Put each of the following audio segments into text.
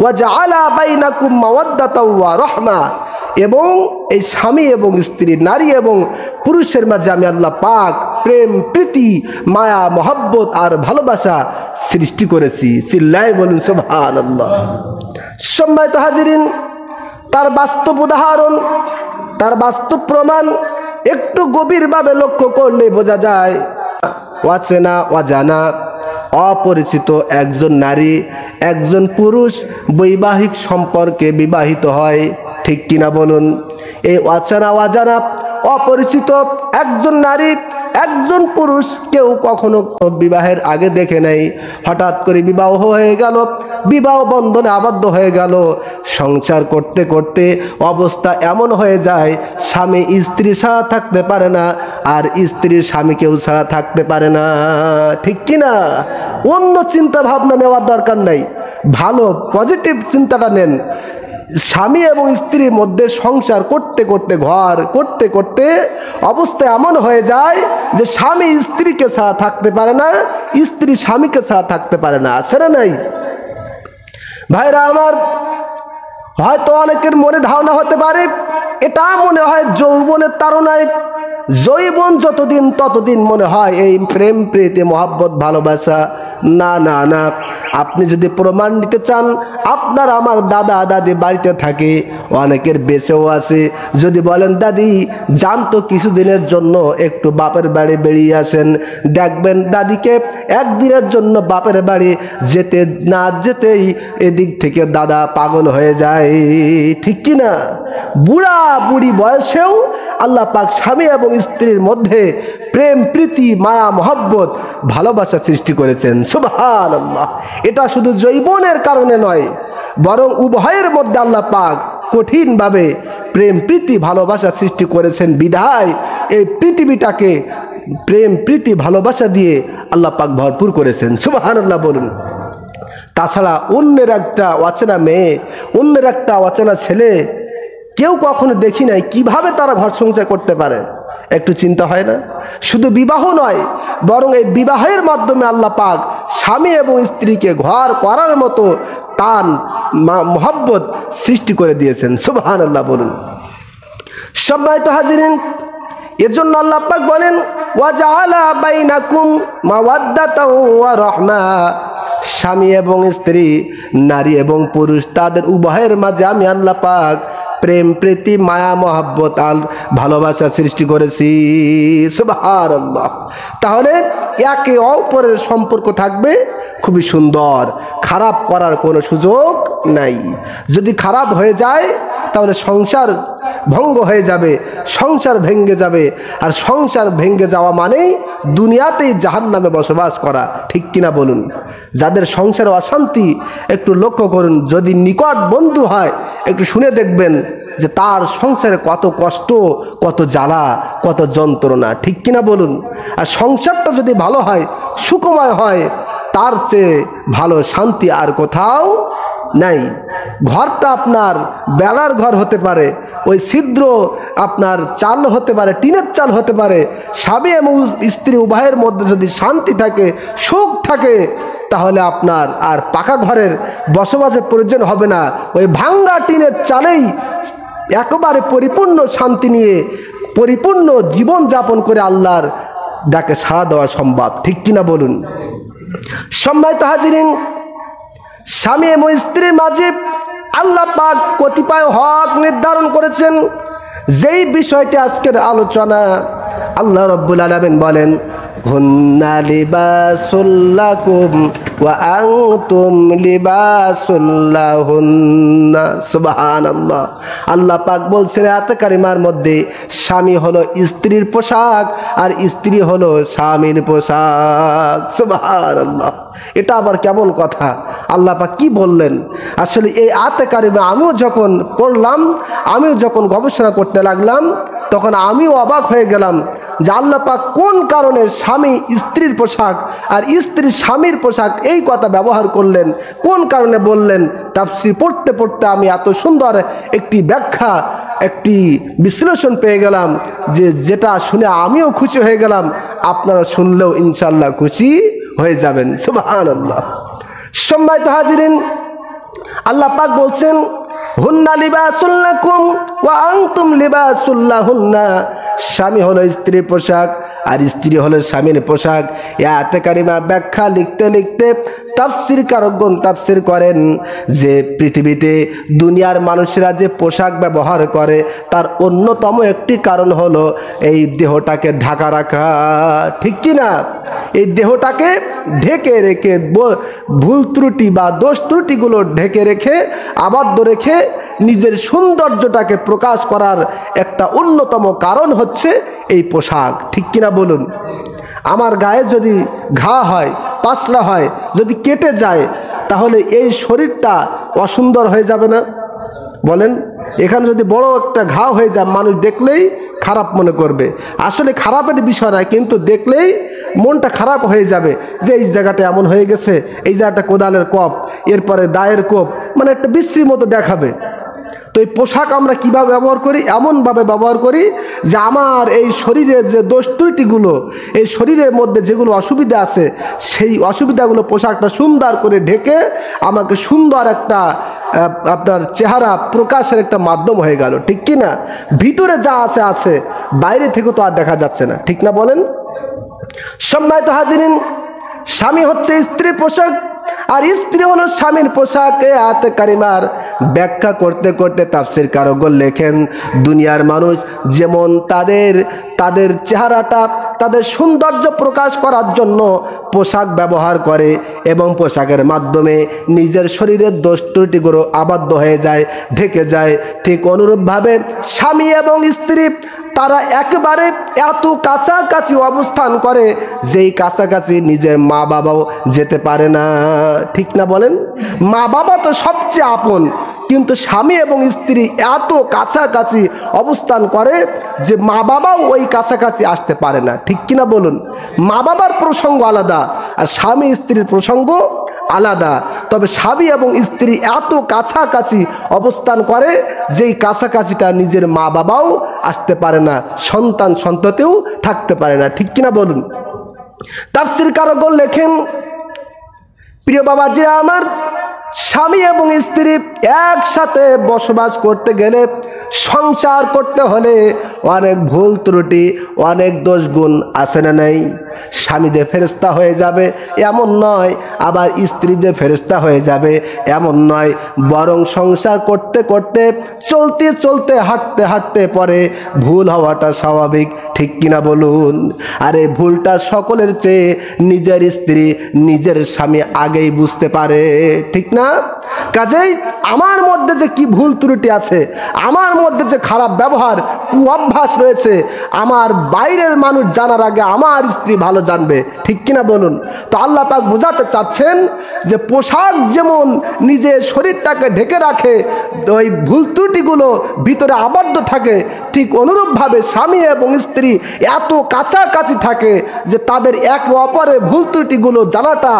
ওয়া জাআলা বাইনাকুম মাওয়াদ্দাতাও ওয়া রাহমা, এবং এই স্বামী এবং স্ত্রী, নারী এবং পুরুষের মাঝে আমি আল্লাহ পাক প্রেম, প্রীতি, মায়া, মহব্বত আর ভালোবাসা সৃষ্টি করেছি। চিল্লায় বলুন সুবহানাল্লাহ। সম্মানিত হাজিরিন, তার বাস্তব উদাহরণ, তার বাস্তব প্রমাণ একটু গভীরভাবে লক্ষ্য করলে বোঝা যায়। অচেনা, অজানা, অপরিচিত একজন নারী, একজন পুরুষ বৈবাহিক সম্পর্কে বিবাহিত হয়, ঠিক কিনা বলুন? এই অচেনা, অজানা, অপরিচিত একজন নারী, একজন পুরুষ কেউ কখনো বিবাহের আগে দেখে নেই, হঠাৎ করে বিবাহ হয়ে গেল, বিবাহ বন্ধনে আবদ্ধ হয়ে গেল। সংসার করতে করতে অবস্থা এমন হয়ে যায়, স্বামী স্ত্রী ছাড়া থাকতে পারে না, আর স্ত্রীর স্বামীকেও ছাড়া থাকতে পারে না, ঠিক কিনা? অন্য চিন্তা ভাবনা নেওয়ার দরকার নাই, ভালো পজিটিভ চিন্তাটা নেন। স্বামী এবং স্ত্রীর মধ্যে সংসার করতে করতে, ঘর করতে করতে অবস্থা এমন হয়ে যায় যে স্বামী স্ত্রীকে ছাড়া থাকতে পারে না, স্ত্রী স্বামীকে ছাড়া থাকতে পারে না। আছে না নাই? ভাইরা আমার, হয়তো অনেকের মনে ধারণা হতে পারে, এটা মনে হয় যৌবনের তাড়নায়, যৌবন যতদিন ততদিন মনে হয় এই প্রেম, প্রীতি, মহব্বত, ভালোবাসা। না না না, আপনি যদি প্রমাণ নিতে চান, আপনার আমার দাদা দাদি বাড়িতে থাকে, অনেকের বেঁচেও আছে। যদি বলেন দাদি যান তো কিছুদিনের জন্য একটু বাপের বাড়ি বেরিয়ে আসেন, দেখবেন দাদিকে একদিনের জন্য বাপের বাড়ি যেতে না যেতেই এদিক থেকে দাদা পাগল হয়ে যায়, ঠিক কিনা? বুড়া বুড়ি বয়সেও আল্লাহ পাক স্বামী এবং স্ত্রীর মধ্যে প্রেম, প্রীতি, মায়া, মহব্বত, ভালোবাসা সৃষ্টি করেছেন। সুবহানাল্লাহ। এটা শুধু যৌবনের কারণে নয়, বরং উভয়ের মধ্যে আল্লাহ পাক কঠিনভাবে প্রেম, প্রীতি, ভালোবাসা সৃষ্টি করেছেন বিধায় এই পৃথিবীটাকে প্রেম, প্রীতি, ভালোবাসা দিয়ে আল্লাহ পাক ভরপুর করেছেন। সুবহানাল্লাহ বলুন। তাছাড়া অন্যের একটা অচেনা মেয়ে, অন্যের একটা অচেনা ছেলে কেউ কখনো দেখি নাই, কিভাবে তারা ঘর সংসার করতে পারে? একটু চিন্তা হয় না? শুধু বিবাহ নয়, বরং এই বিবাহের মাধ্যমে আল্লাহ পাক স্বামী এবং স্ত্রীকে ঘর করার মতো টান, মহব্বত সৃষ্টি করে দিয়েছেন। সুবহানাল্লাহ বলুন। সম্মানিত হাজিরিন, এজন্য আল্লাহ পাক বলেন ওয়া জাআলা বাইনাকুম মাওয়াদ্দাতাও ওয়া রাহমা, স্বামী এবং স্ত্রী, নারী এবং পুরুষ, তাদের উভয়ের মাঝে আমি আল্লাহ পাক প্রেম, প্রীতি, মায়া, মহব্বত আর ভালোবাসা সৃষ্টি করেছি। সুবহানাল্লাহ। তাহলে একে অপরের সম্পর্ক থাকবে খুবই সুন্দর, খারাপ করার কোনো সুযোগ নাই। যদি খারাপ হয়ে যায় তাহলে সংসার ভঙ্গ হয়ে যাবে, সংসার ভেঙে যাবে, আর সংসার ভেঙে যাওয়া মানেই দুনিয়াতেই জাহান্নামে বসবাস করা, ঠিক কিনা বলুন? যাদের সংসারে অশান্তি একটু লক্ষ্য করুন, যদি নিকট বন্ধু হয় একটু শুনে দেখবেন যে তার সংসারে কত কষ্ট, কত জ্বালা, কত যন্ত্রণা, ঠিক কিনা বলুন? আর সংসারটা যদি ভালো হয়, সুখময় হয়, তার চেয়ে ভালো শান্তি আর কোথাও নাই। ঘরটা আপনার বেড়ার ঘর হতে পারে, ওই ছিদ্র আপনার চাল হতে পারে, টিনের চাল হতে পারে। স্বামী এবং স্ত্রী উভয়ের মধ্যে যদি শান্তি থাকে, সুখ থাকে, তাহলে আপনার আর পাকা ঘরের বসবাসের প্রয়োজন হবে না। ওই ভাঙ্গা টিনের চালেই একেবারে পরিপূর্ণ শান্তি নিয়ে পরিপূর্ণ জীবন যাপন করে আল্লাহর ডাকে সাড়া দেওয়া সম্ভব, ঠিক কিনা বলুন? সম্মানিত হাজিরিন, স্বামী এবং স্ত্রীর মাঝে আল্লাহ পাক কতিপয় হক নির্ধারণ করেছেন। যেই বিষয়টি আজকের আলোচনা, আল্লাহ রাব্বুল আলামিন বলেন হুন্না লিবাসুল লাকুম ওয়া আনতুম লিবাসুল লাহুন্না। সুবহানাল্লাহ। আল্লাহ পাক বলছেন আয়াতে কারিমার মধ্যে, স্বামী হলো স্ত্রীর পোশাক আর স্ত্রী হলো স্বামীর পোশাক। সুবহানাল্লাহ। এটা আবার কেমন কথা? আল্লাহ পাক কি বললেন? আসলে এই আয়াতে কারিমা আমিও যখন পড়লাম, আমিও যখন গবেষণা করতে লাগলাম, তখন আমিও অবাক হয়ে গেলাম যে আল্লাহ পাক কোন কারণে স্বামী স্ত্রীর পোশাক আর স্ত্রী স্বামীর পোশাক এই কথা ব্যবহার করলেন, কোন কারণে বললেন। তাফসীর পড়তে পড়তে আমি এত সুন্দর একটি ব্যাখ্যা, একটি বিশ্লেষণ পেয়ে গেলাম যে যেটা শুনে আমিও খুশি হয়ে গেলাম, আপনারা শুনলেও ইনশাআল্লাহ খুশি হয়ে যাবেন। সুবহানাল্লাহ। সম্মানিত হাজিরিন, আল্লাহ পাক বলছেন হুন্না লিবাসুল লাকুম ওয়া আনতুম লিবাসুল লাহুন্না। স্বামী হলো স্ত্রীর পোশাক আর স্ত্রী হলো স্বামীর পোশাক। এই আয়াতে কারিমা ব্যাখ্যা লিখতে লিখতে তাফসির কারকগণ তাফসির করেন যে পৃথিবীতে দুনিয়ার মানুষেরা যে পোশাক ব্যবহার করে তার অন্যতম একটি কারণ হলো এই দেহটাকে ঢাকা রাখা, ঠিক কি না? এই দেহটাকে ঢেকে রেখে ভুল ত্রুটি বা দোষ ত্রুটিগুলো ঢেকে রেখে আবদ্ধ রেখে নিজের সৌন্দর্যটাকে প্রকাশ করার একটা অন্যতম কারণ হচ্ছে এই পোশাক, ঠিক কিনা বলুন? আমার গায়ে যদি ঘা হয়, পাতলা হয়, যদি কেটে যায়, তাহলে এই শরীরটা অসুন্দর হয়ে যাবে না? বলেন, এখানে যদি বড় একটা ঘা হয়ে যায় মানুষ দেখলেই খারাপ মনে করবে। আসলে খারাপের বিষয় না, কিন্তু দেখলেই মনটা খারাপ হয়ে যাবে যে এই জায়গাটা এমন হয়ে গেছে, এই জায়গাটা কোদালের কোপ, এরপরে দায়ের কোপ, মানে একটা বিশ্রী মতো দেখাবে। তো এই পোশাক আমরা কীভাবে ব্যবহার করি? এমনভাবে ব্যবহার করি যে আমার এই শরীরের যে দোষ ত্রুটিগুলো, এই শরীরের মধ্যে যেগুলো অসুবিধা আছে, সেই অসুবিধাগুলো পোশাকটা সুন্দর করে ঢেকে আমাকে সুন্দর একটা আপনার চেহারা প্রকাশের একটা মাধ্যম হয়ে গেল, ঠিক কি না? ভিতরে যা আছে আছে, বাইরে থেকে তো আর দেখা যাচ্ছে না, ঠিক না বলেন? সম্মানিত হাজিরিন, স্বামী হচ্ছে স্ত্রীর পোশাক আর স্ত্রী হলো স্বামীর পোশাক। এই আয়াতে কারিমার ব্যাখ্যা করতে করতে তাফসীর কারকগণ লেখেন দুনিয়ার মানুষ যেমন তাদের চেহারাটা, তাদের সৌন্দর্য প্রকাশ করার জন্য পোশাক ব্যবহার করে এবং পোশাকের মাধ্যমে নিজের শরীরের দোষ ত্রুটিগুলো আবদ্ধ হয়ে যায়, ঢেকে যায়, ঠিক অনুরূপভাবে স্বামী এবং স্ত্রী তারা একেবারে এত কাছাকাছি অবস্থান করে যেই কাছাকাছি নিজের মা বাবাও যেতে পারে না, ঠিক না বলেন? মা বাবা তো সবচেয়ে আপন, কিন্তু স্বামী এবং স্ত্রী এত কাছাকাছি অবস্থান করে যে মা বাবাও ওই কাছাকাছি আসতে পারে না, ঠিক কিনা বলুন? মা বাবার প্রসঙ্গ আলাদা আর স্বামী স্ত্রীর প্রসঙ্গ আলাদা। তবে স্বামী এবং স্ত্রী এত কাছাকাছি অবস্থান করে যেই কাছাকাছিটা নিজের মা বাবাও আসতে পারে না, সন্তান সন্ততিও থাকতে পারে না, ঠিক কিনা বলুন? তাফসীর কারকগণ লেখেন, প্রিয় বাবাজিরা আমার, স্বামী এবং স্ত্রী একসাথে বসবাস করতে গেলে, সংসার করতে হলে অনেক ভুল ত্রুটি, অনেক দোষ গুণ আছে না নাই? স্বামী যে ফেরেশতা হয়ে যাবে এমন নয়, আবার স্ত্রী যে ফেরেশতা হয়ে যাবে এমন নয়, বরং সংসার করতে করতে চলতে চলতে হাঁটতে হাঁটতে পরে ভুল হওয়াটা স্বাভাবিক, ঠিক কিনা বলুন? আর এই ভুলটা সকলের চেয়ে নিজের স্ত্রী, নিজের স্বামী আগেই বুঝতে পারে, ঠিক না? কাজেই আমার মধ্যে যে কি ভুল ত্রুটি আছে, আমার মধ্যে যে খারাপ ব্যবহার, কুঅভ্যাস রয়েছে, আমার বাইরের মানুষ জানার আগে আমার স্ত্রী ভালো জানবে, ঠিক কিনা বলুন? তো আল্লাহ পাক বোঝাতে চাচ্ছেন যে পোশাক যেমন নিজের শরীরটাকে ঢেকে রাখে, ওই ভুল ত্রুটিগুলো ভিতরে আবদ্ধ থাকে, ঠিক অনুরূপভাবে স্বামী এবং স্ত্রী এত কাছাকাছি থাকে যে তাদের একে অপরের ভুল ত্রুটিগুলো জানাটা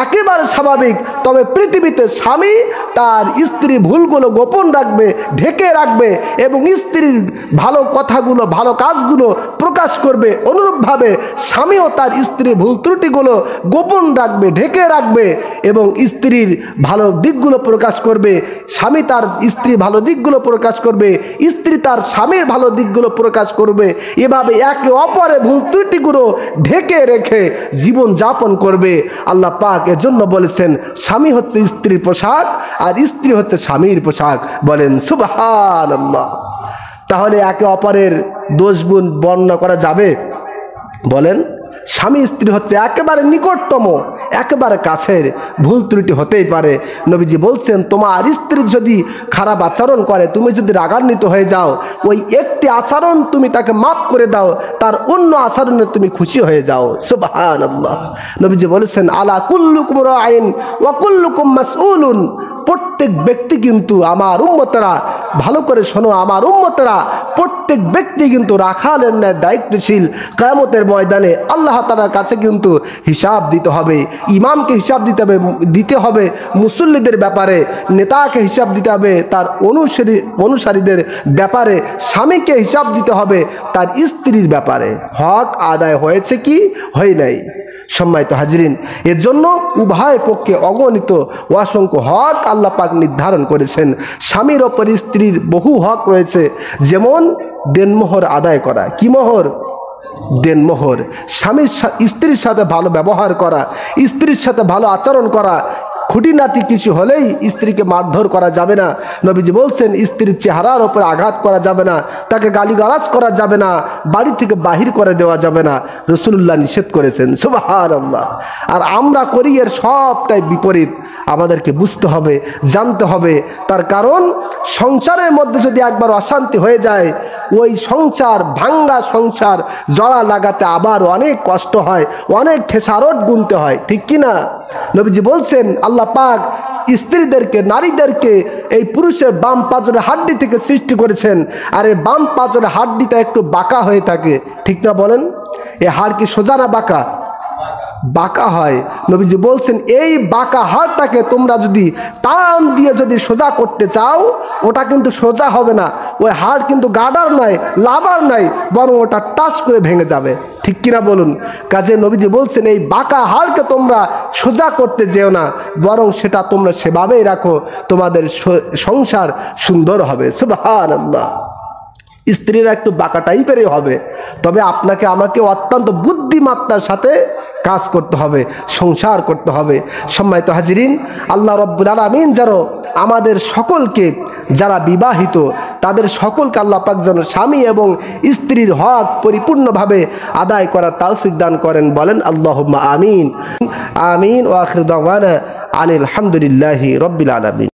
একেবারে স্বাভাবিক। তবে পৃথিবীতে স্বামী তার স্ত্রী ভুলগুলো গোপন রাখবে, ঢেকে রাখবে এবং স্ত্রীর ভালো কথাগুলো, ভালো কাজগুলো প্রকাশ করবে। অনুরূপভাবে স্বামীও তার স্ত্রীর ভুল ত্রুটিগুলো গোপন রাখবে, ঢেকে রাখবে এবং স্ত্রীর ভালো দিকগুলো প্রকাশ করবে। স্বামী তার স্ত্রীর ভালো দিকগুলো প্রকাশ করবে, স্ত্রী তার স্বামীর ভালো দিকগুলো প্রকাশ করবে। এভাবে একে অপরের ভুল ত্রুটিগুলো ঢেকে রেখে জীবন যাপন করবে। আল্লাহ পাক এজন্য বলেছেন স্বামী হচ্ছে স্ত্রীর পোশাক আর স্ত্রী হচ্ছে স্বামীর পোশাক। বলেন সুবহানাল্লাহ। তাহলে একে অপরের দোষ গুণ বর্ণনা করা যাবে? বলেন, স্বামী স্ত্রী হচ্ছে একেবারে নিকটতম, একেবারে কাছের, ভুল ত্রুটি হতেই পারে। নবীজি বলছেন তোমার স্ত্রী যদি খারাপ আচরণ করে, তুমি যদি রাগান্বিত হয়ে যাও, ওই একটি আচরণ তুমি তাকে মাফ করে দাও, তার অন্য আচরণে তুমি খুশি হয়ে যাও। সুবহানাল্লাহ। নবীজি বলেছেন আলা কুল্লুকুম রাইন ওয়া কুল্লুকুম মাসউলুন, প্রত্যেক ব্যক্তি কিন্তু আমার উম্মতেরা, ভালো করে শোনো আমার উম্মতেরা, প্রত্যেক প্রত্যেক ব্যক্তি কিন্তু রাখালের ন্যায় দায়িত্বশীল। কিয়ামতের ময়দানে আল্লাহ তাআলার কাছে কিন্তু হিসাব দিতে হবে। ইমামকে হিসাব দিতে হবে মুসল্লিদের ব্যাপারে, নেতাকে হিসাব দিতে হবে তার অনুসারীদের ব্যাপারে, স্বামীকে হিসাব দিতে হবে তার স্ত্রীর ব্যাপারে। হক আদায় হয়েছে কি হয় নাই? সম্মানিত হাজরিন, এর জন্য উভয় পক্ষে অগণিত অসংখ্য হক আল্লাহ পাক নির্ধারণ করেছেন। স্বামীর ওপর স্ত্রীর বহু হক রয়েছে, যেমন দেনমোহর আদায় করা। কি মোহর? দেনমোহর। স্ত্রীর সাথে ভালো ব্যবহার করা, স্ত্রীর সাথে ভালো আচরণ করা। খুঁটিনাটি কিছু হলেই স্ত্রীকে মারধর করা যাবে না। নবীজি বলছেন স্ত্রীর চেহারার ওপর আঘাত করা যাবে না, তাকে গালিগালাজ করা যাবে না, বাড়ি থেকে বাহির করে দেওয়া যাবে না। রাসূলুল্লাহ নিষেধ করেছেন। সুবহানাল্লাহ। আর আমরা করি এর সবটাই বিপরীত। আমাদেরকে বুঝতে হবে, জানতে হবে। তার কারণ সংসারের মধ্যে যদি একবার অশান্তি হয়ে যায়, ওই সংসার, ভাঙ্গা সংসার জড়া লাগাতে আবার অনেক কষ্ট হয়, অনেক খেসারত গুনতে হয়। ঠিক কি না? নবীজি বলছেন আল্লাহ পাক স্ত্রীদেরকে, নারীদেরকে এই পুরুষের বাম পাঁজরের হাড্ডি থেকে সৃষ্টি করেছেন। আর এই বাম পাঁজরের হাড্ডিটা একটু বাঁকা হয়ে থাকে। ঠিক না বলেন? এই হাড় কি সোজা না বাঁকা? বাঁকা হয়। নবীজি বলছেন এই বাঁকা হাড়টাকে তোমরা যদি টান দিয়ে যদি সোজা করতে চাও, ওটা কিন্তু সোজা হবে না। ওই হাড় কিন্তু গার্ডার নয়, লাভার নয়, বরং ওটা টাচ করে ভেঙে যাবে। ঠিক কিনা বলুন? কাজে নবীজি বলছেন এই বাঁকা হাড়কে তোমরা সোজা করতে যেও না, বরং সেটা তোমরা সেভাবেই রাখো, তোমাদের সংসার সুন্দর হবে। সুবহানাল্লাহ। স্ত্রীরা একটু বাঁকা টাইপেরই হবে, তবে আপনাকে আমাকে অত্যন্ত বুদ্ধিমত্তার সাথে কাজ করতে হবে, সংসার করতে হবে। সম্মানিত হাজিরিন, আল্লাহ রাব্বুল আলামিন যেন আমাদের সকলকে, যারা বিবাহিত তাদের সকলকে আল্লাহ পাক যেন স্বামী এবং স্ত্রীর হক পরিপূর্ণভাবে আদায় করার তৌফিক দান করেন। বলেন আল্লাহুম্মা আমিন। আমিন। ওয়া আখিরু দাওয়ানা আনিল হামদুলিল্লাহি রাব্বিল আলামিন।